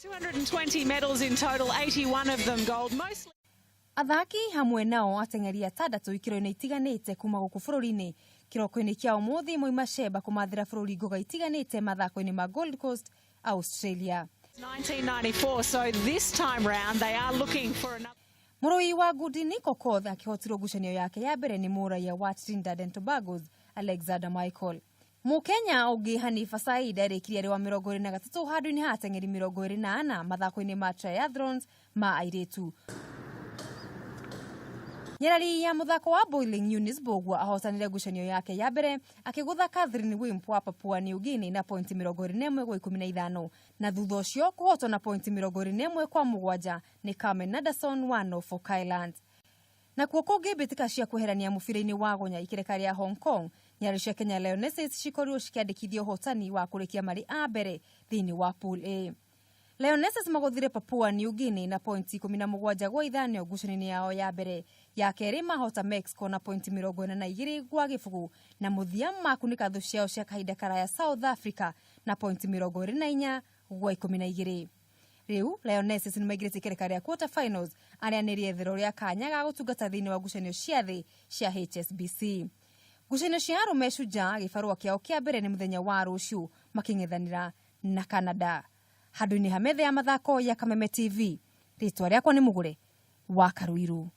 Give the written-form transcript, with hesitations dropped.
220 medals in total, 81 of them gold, mostly. Athaki hamwe nao ateng'eri atandatu ikiro-ini itiganite kuma guku bururi-ini kiroko-ini kia umuthi moima sheba kumathira bururi ngoga itiganite mathako-ini ma Gold Coast, Australia. 1994, so this time round they are looking for another. Muruwi wa Ngundi Nick Okoth akihotirwo ngucanio yake ya mbere ni muraia wa Trinidad and Tobago Alexander Michael. Mukenya ungi Hanifa Said arikirie ari wa 23 handu-ini ha ateng'eri 24 mathako-ini ma triathlons ma airetu. Nyarari ya muthako wa bowling Eunice Bogwa ahotanire ngucanio yake ya mbere akigutha Catherine Wimp wa Papua New Guinea na pointi 21-15 na thutha ucio kuhotwo na pointi 21-7 ni Kameme wa North Island. Na kuo kungi mbitika cia kweherania mubira-ini wa gonya ikireka ria Hong Kong, nyarari cia Kenya Lionesses cikorirwo cikiandikithia uhotani wa kurikia mari a mbere thiini wa pool A. Lionesses maguthire Papua New Guinea na pointi 17-5 ngucanio yao ya mbere. Ya keri mahota Mexico na pointi 42-4 na muthia makunika thu ciao cia kahinda karaya South Africa na pointi 24-12. Riu Lionesses nimaigirite ikereka ria quarter finals aria ni riethero ria kanya ga gutungata thiini wa ngucanio cia thi cia HSBC. Ngucanio cia arume Shujaa gibarua kiao kia mbere ni muthenya wa ruciu making'ethanira na Canada. Handu-ini ha metha ya mathako ya Kameme TV, ritwa riakwa ni Mugure wa Karuiru.